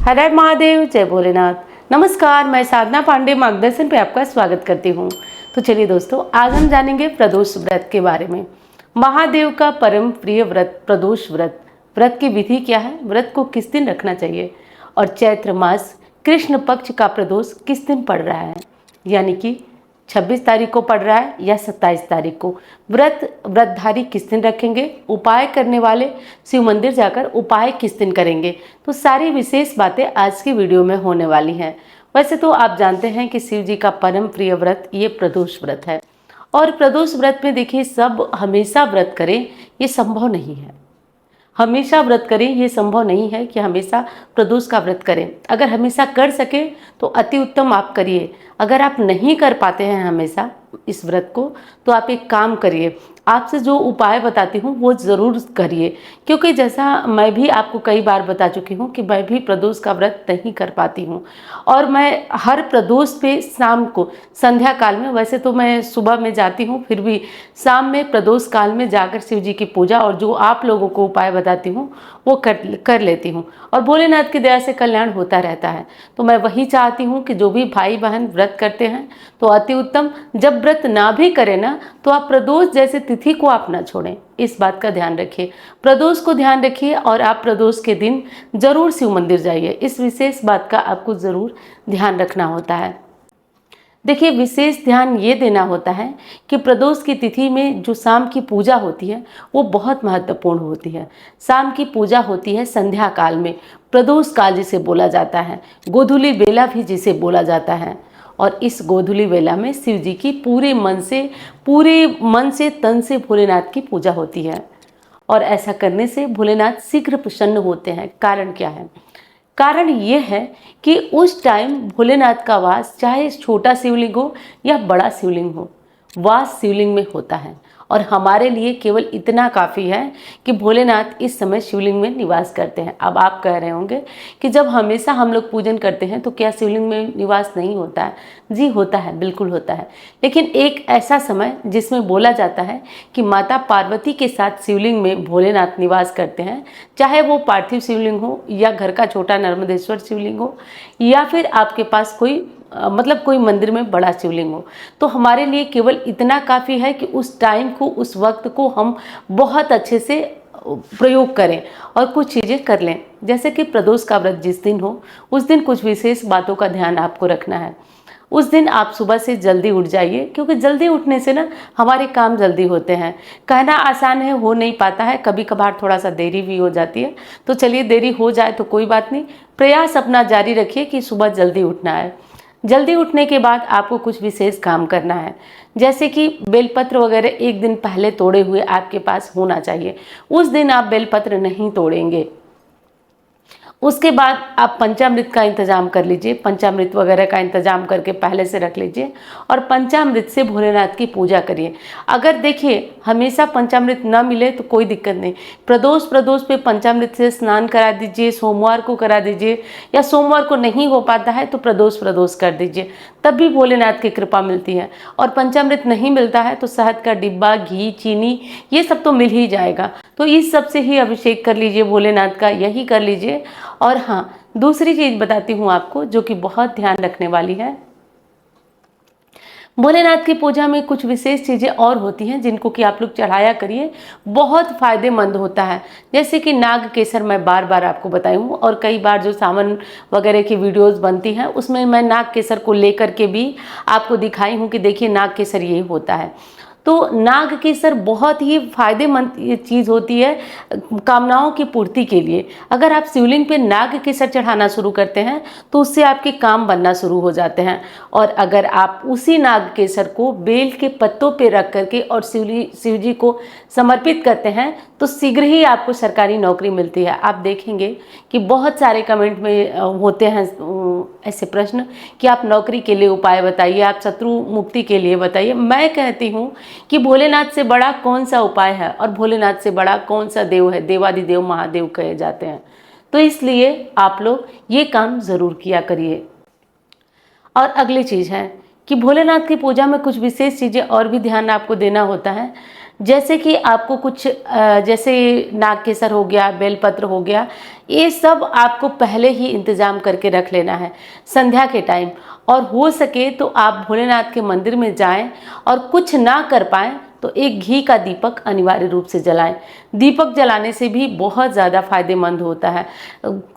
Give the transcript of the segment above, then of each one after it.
हर हर महादेव, जय भोलेनाथ। नमस्कार, मैं साधना पांडे मार्गदर्शन पे आपका स्वागत करती हूँ। तो चलिए दोस्तों, आज हम जानेंगे प्रदोष व्रत के बारे में। महादेव का परम प्रिय व्रत प्रदोष व्रत। व्रत की विधि क्या है, व्रत को किस दिन रखना चाहिए, और चैत्र मास कृष्ण पक्ष का प्रदोष किस दिन पड़ रहा है, यानी कि 26 तारीख को पड़ रहा है या 27 तारीख को। व्रतधारी किस दिन रखेंगे, उपाय करने वाले शिव मंदिर जाकर उपाय किस दिन करेंगे, तो सारी विशेष बातें आज की वीडियो में होने वाली हैं। वैसे तो आप जानते हैं कि शिव जी का परम प्रिय व्रत ये प्रदोष व्रत है, और प्रदोष व्रत में देखिए, सब हमेशा व्रत करें ये संभव नहीं है। हमेशा व्रत करें ये संभव नहीं है कि हमेशा प्रदोष का व्रत करें। अगर हमेशा कर सके तो अति उत्तम आप करिए। अगर आप नहीं कर पाते हैं हमेशा इस व्रत को, तो आप एक काम करिए, आपसे जो उपाय बताती हूँ वो ज़रूर करिए। क्योंकि जैसा मैं भी आपको कई बार बता चुकी हूँ कि मैं भी प्रदोष का व्रत नहीं कर पाती हूँ, और मैं हर प्रदोष पे शाम को संध्या काल में, वैसे तो मैं सुबह में जाती हूँ, फिर भी शाम में प्रदोष काल में जाकर शिव जी की पूजा और जो आप लोगों को उपाय बताती हूँ वो कर लेती हूँ, और भोलेनाथ की दया से कल्याण होता रहता है। तो मैं वही चाहती हूँ कि जो भी भाई बहन व्रत करते हैं तो अति उत्तम, जब व्रत ना भी करें ना, तो आप प्रदोष जैसे तिथि को आप ना छोड़ें। इस बात का ध्यान रखिए, प्रदोष को ध्यान रखिए, और आप प्रदोष के दिन जरूर शिव मंदिर जाइए। इस विशेष बात का आपको जरूर ध्यान रखना होता है। देखिए, विशेष ध्यान ये देना होता है कि प्रदोष की तिथि में जो शाम की पूजा होती है वो बहुत महत्वपूर्ण होती है। शाम की पूजा होती है संध्या काल में, प्रदोष काल जिसे बोला जाता है, गोधूली बेला भी जिसे बोला जाता है। और इस गोधूली बेला में शिव जी की पूरे मन से तन से भोलेनाथ की पूजा होती है, और ऐसा करने से भोलेनाथ शीघ्र प्रसन्न होते हैं। कारण क्या है? कारण ये है कि उस टाइम भोलेनाथ का वास, चाहे छोटा शिवलिंग हो या बड़ा शिवलिंग हो, वास शिवलिंग में होता है। और हमारे लिए केवल इतना काफ़ी है कि भोलेनाथ इस समय शिवलिंग में निवास करते हैं। अब आप कह रहे होंगे कि जब हमेशा हम लोग पूजन करते हैं तो क्या शिवलिंग में निवास नहीं होता है? जी होता है, बिल्कुल होता है। लेकिन एक ऐसा समय जिसमें बोला जाता है कि माता पार्वती के साथ शिवलिंग में भोलेनाथ निवास करते हैं, चाहे वो पार्थिव शिवलिंग हो या घर का छोटा नर्मदेश्वर शिवलिंग हो, या फिर आपके पास कोई कोई मंदिर में बड़ा शिवलिंग हो। तो हमारे लिए केवल इतना काफ़ी है कि उस टाइम को, उस वक्त को हम बहुत अच्छे से प्रयोग करें और कुछ चीज़ें कर लें। जैसे कि प्रदोष का व्रत जिस दिन हो, उस दिन कुछ विशेष बातों का ध्यान आपको रखना है। उस दिन आप सुबह से जल्दी उठ जाइए, क्योंकि जल्दी उठने से ना हमारे काम जल्दी होते हैं। कहना आसान है, हो नहीं पाता है, कभी कभार थोड़ा सा देरी भी हो जाती है। तो चलिए, देरी हो जाए तो कोई बात नहीं, प्रयास अपना जारी रखिए कि सुबह जल्दी उठना है। जल्दी उठने के बाद आपको कुछ विशेष काम करना है, जैसे कि बेलपत्र वगैरह एक दिन पहले तोड़े हुए आपके पास होना चाहिए। उस दिन आप बेलपत्र नहीं तोड़ेंगे। उसके बाद आप पंचामृत का इंतजाम कर लीजिए, पंचामृत वगैरह का इंतजाम करके पहले से रख लीजिए, और पंचामृत से भोलेनाथ की पूजा करिए। अगर देखिए हमेशा पंचामृत ना मिले तो कोई दिक्कत नहीं, प्रदोष पे पंचामृत से स्नान करा दीजिए, सोमवार को करा दीजिए, या सोमवार को नहीं हो पाता है तो प्रदोष कर दीजिए, तब भी भोलेनाथ की कृपा मिलती है। और पंचामृत नहीं मिलता है तो शहद का डिब्बा, घी, चीनी, ये सब तो मिल ही जाएगा। तो इस सब से ही अभिषेक कर लीजिए भोलेनाथ का, यही कर लीजिए। और हाँ, दूसरी चीज बताती हूँ आपको जो कि बहुत ध्यान रखने वाली है। भोलेनाथ की पूजा में कुछ विशेष चीज़ें और होती हैं जिनको कि आप लोग चढ़ाया करिए, बहुत फायदेमंद होता है। जैसे कि नाग केसर, मैं बार बार आपको बताई हूँ, और कई बार जो सावन वगैरह की वीडियोस बनती हैं उसमें मैं नाग केसर को लेकर के भी आपको दिखाई हूँ कि देखिए नाग केसर ये होता है। तो नाग केसर बहुत ही फायदेमंद ये चीज़ होती है कामनाओं की पूर्ति के लिए। अगर आप शिवलिंग पे नाग केसर चढ़ाना शुरू करते हैं तो उससे आपके काम बनना शुरू हो जाते हैं। और अगर आप उसी नाग केसर को बेल के पत्तों पे रख करके और शिव जी को समर्पित करते हैं तो शीघ्र ही आपको सरकारी नौकरी मिलती है। आप देखेंगे कि बहुत सारे कमेंट में होते हैं ऐसे प्रश्न कि आप नौकरी के लिए उपाय बताइए, आप शत्रु मुक्ति के लिए बताइए। मैं कहती हूँ कि भोलेनाथ से बड़ा कौन सा उपाय है, और भोलेनाथ से बड़ा कौन सा देव है? देवादिदेव महादेव कहे जाते हैं। तो इसलिए आप लोग ये काम जरूर किया करिए। और अगली चीज़ है कि भोलेनाथ की पूजा में कुछ विशेष चीज़ें और भी ध्यान आपको देना होता है। जैसे कि आपको कुछ जैसे नागकेसर हो गया, बेलपत्र हो गया, ये सब आपको पहले ही इंतजाम करके रख लेना है संध्या के टाइम। और हो सके तो आप भोलेनाथ के मंदिर में जाएं, और कुछ ना कर पाएं तो एक घी का दीपक अनिवार्य रूप से जलाएं। दीपक जलाने से भी बहुत ज़्यादा फायदेमंद होता है।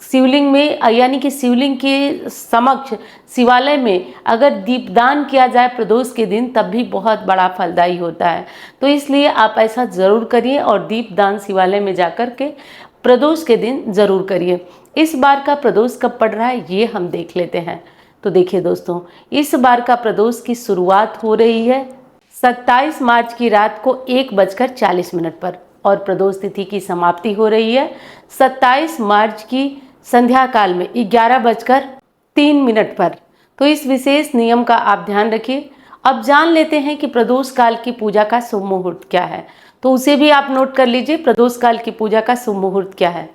शिवलिंग में यानी कि शिवलिंग के समक्ष शिवालय में अगर दीपदान किया जाए प्रदोष के दिन, तब भी बहुत बड़ा फलदायी होता है। तो इसलिए आप ऐसा ज़रूर करिए और दीपदान शिवालय में जाकर के प्रदोष के दिन ज़रूर करिए। इस बार का प्रदोष कब पड़ रहा है ये हम देख लेते हैं। तो देखिए दोस्तों, इस बार का प्रदोष की शुरुआत हो रही है 27 मार्च की रात को 1:40 पर, और प्रदोष तिथि की समाप्ति हो रही है 27 मार्च की संध्या काल में 11:03 पर। तो इस विशेष नियम का आप ध्यान रखिए। अब जान लेते हैं कि प्रदोष काल की पूजा का शुभ मुहूर्त क्या है, तो उसे भी आप नोट कर लीजिए। प्रदोष काल की पूजा का शुभ मुहूर्त क्या है?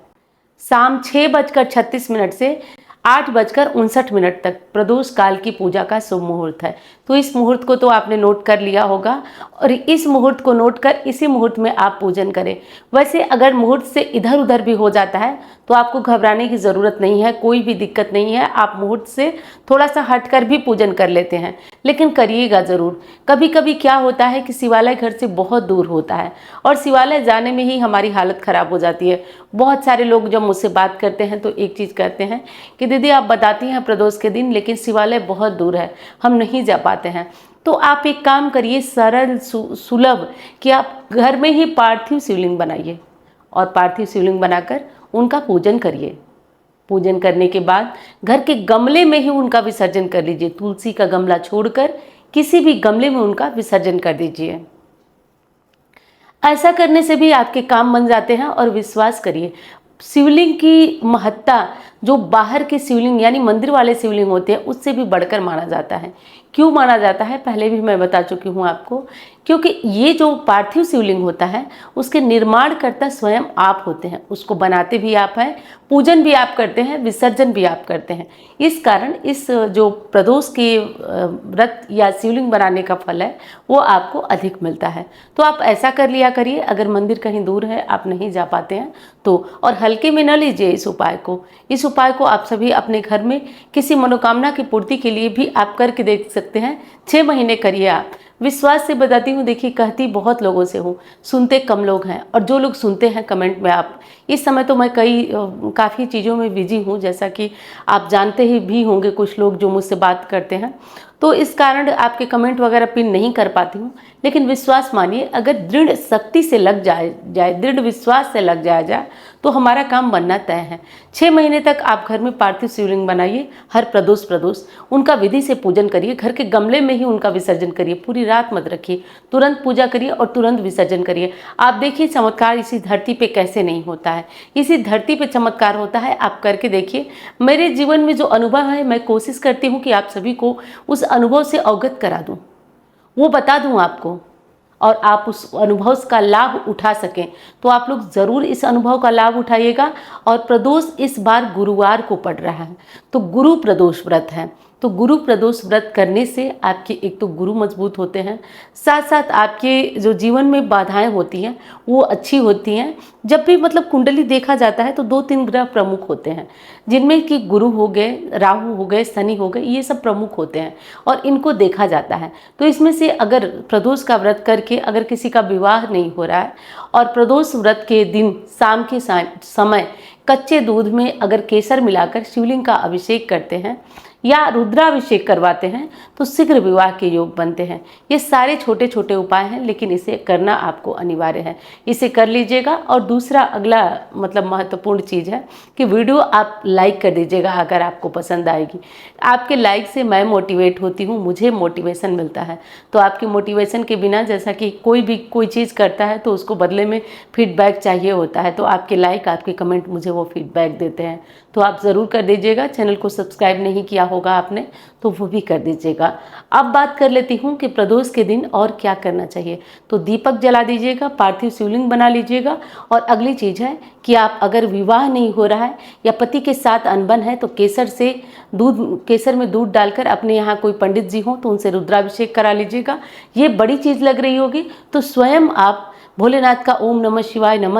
शाम 6:36 से 8:59 तक प्रदोष काल की पूजा का शुभ मुहूर्त है। तो इस मुहूर्त को तो आपने नोट कर लिया होगा, और इस मुहूर्त को नोट कर इसी मुहूर्त में आप पूजन करें। वैसे अगर मुहूर्त से इधर उधर भी हो जाता है तो आपको घबराने की ज़रूरत नहीं है, कोई भी दिक्कत नहीं है। आप मुहूर्त से थोड़ा सा हटकर भी पूजन कर लेते हैं, लेकिन करिएगा ज़रूर। कभी कभी क्या होता है कि शिवालय घर से बहुत दूर होता है, और शिवालय जाने में ही हमारी हालत ख़राब हो जाती है। बहुत सारे लोग जब मुझसे बात करते हैं तो एक चीज़ कहते हैं कि दीदी आप बताती हैं प्रदोष के दिन, लेकिन शिवालय बहुत दूर है, हम नहीं जा पाते हैं। तो आप एक काम करिए, सरल सुलभ, कि आप घर में ही पार्थिव शिवलिंग बनाइए, और पार्थिव शिवलिंग बनाकर उनका पूजन करिए। पूजन करने के बाद घर के गमले में ही उनका विसर्जन कर लीजिए। तुलसी का गमला छोड़कर किसी भी गमले में उनका विसर्जन कर दीजिए। ऐसा करने से भी आपके काम बन जाते हैं। और विश्वास करिए, शिवलिंग की महत्ता जो बाहर के शिवलिंग यानी मंदिर वाले शिवलिंग होते हैं उससे भी बढ़कर माना जाता है। क्यों माना जाता है पहले भी मैं बता चुकी हूँ आपको, क्योंकि ये जो पार्थिव शिवलिंग होता है उसके निर्माणकर्ता स्वयं आप होते हैं। उसको बनाते भी आप हैं, पूजन भी आप करते हैं, विसर्जन भी आप करते हैं। इस कारण इस जो प्रदोष के व्रत या शिवलिंग बनाने का फल है वो आपको अधिक मिलता है। तो आप ऐसा कर लिया करिए। अगर मंदिर कहीं दूर है, आप नहीं जा पाते हैं तो, और हल्के में न लीजिए इस उपाय को। इस उपाय को आप सभी अपने घर में किसी मनोकामना की पूर्ति के लिए भी आप करके देख सकते हैं। 6 महीने करिए आप। विश्वास से बताती हूँ, देखिए कहती बहुत लोगों से हूँ, सुनते कम लोग हैं, और जो लोग सुनते हैं कमेंट में आप। इस समय तो मैं काफ़ी चीज़ों में बिजी हूँ, जैसा कि आप जानते ही भी होंगे कुछ लोग जो मुझसे बात करते हैं, तो इस कारण आपके कमेंट वगैरह पिन नहीं कर पाती हूँ। लेकिन विश्वास मानिए, अगर दृढ़ शक्ति से लग जाए दृढ़ विश्वास से लग जाए तो हमारा काम बनना तय है। 6 महीने तक आप घर में पार्थिव शिवलिंग बनाइए। हर प्रदोष उनका विधि से पूजन करिए। घर के गमले में ही उनका विसर्जन करिए। पूरी रात मत रखिए, तुरंत पूजा करिए और तुरंत विसर्जन करिए। आप देखिए चमत्कार इसी धरती पे कैसे नहीं होता है। इसी धरती पे चमत्कार होता है। आप करके देखिए। मेरे जीवन में जो अनुभव है, मैं कोशिश करती हूँ कि आप सभी को उस अनुभव से अवगत करा दूं, वो बता दूं आपको, और आप उस अनुभव का लाभ उठा सकें। तो आप लोग ज़रूर इस अनुभव का लाभ उठाइएगा। और प्रदोष इस बार गुरुवार को पड़ रहा है, तो गुरु प्रदोष व्रत है। तो गुरु प्रदोष व्रत करने से आपके एक तो गुरु मजबूत होते हैं, साथ साथ आपके जो जीवन में बाधाएं होती हैं वो अच्छी होती हैं। जब भी मतलब कुंडली देखा जाता है तो 2-3 ग्रह प्रमुख होते हैं, जिनमें कि गुरु हो गए, राहु हो गए, शनि हो गए, ये सब प्रमुख होते हैं और इनको देखा जाता है। तो इसमें से अगर प्रदोष का व्रत करके अगर किसी का विवाह नहीं हो रहा है और प्रदोष व्रत के दिन शाम के समय कच्चे दूध में अगर केसर मिलाकर शिवलिंग का अभिषेक करते हैं या रुद्राभिषेक करवाते हैं तो शीघ्र विवाह के योग बनते हैं। ये सारे छोटे छोटे उपाय हैं, लेकिन इसे करना आपको अनिवार्य है। इसे कर लीजिएगा। और दूसरा अगला मतलब महत्वपूर्ण चीज़ है कि वीडियो आप लाइक कर दीजिएगा अगर आपको पसंद आएगी। आपके लाइक से मैं मोटिवेट होती हूँ, मुझे मोटिवेशन मिलता है। तो आपके मोटिवेशन के बिना, जैसा कि कोई चीज़ करता है तो उसको बदले में फीडबैक चाहिए होता है, तो आपके लाइक, आपके कमेंट मुझे वो फीडबैक देते हैं। तो आप ज़रूर कर दीजिएगा। चैनल को सब्सक्राइब नहीं किया होगा आपने तो वो भी कर दीजिएगा। अब बात कर लेती हूँ कि प्रदोष के दिन और क्या करना चाहिए। तो दीपक जला दीजिएगा, पार्थिव शिवलिंग बना लीजिएगा। और अगली चीज़ है कि आप अगर विवाह नहीं हो रहा है या पति के साथ अनबन है तो केसर में दूध डालकर अपने यहाँ कोई पंडित जी हों तो उनसे रुद्राभिषेक करा लीजिएगा। ये बड़ी चीज़ लग रही होगी तो स्वयं आप भोलेनाथ का ओम नमः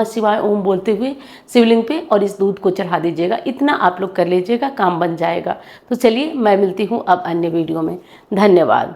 शिवाय ओम बोलते हुए शिवलिंग पे और इस दूध को चढ़ा दीजिएगा। इतना आप लोग कर लीजिएगा, काम बन जाएगा। तो चलिए मैं मिलती हूँ अब अन्य वीडियो में। धन्यवाद।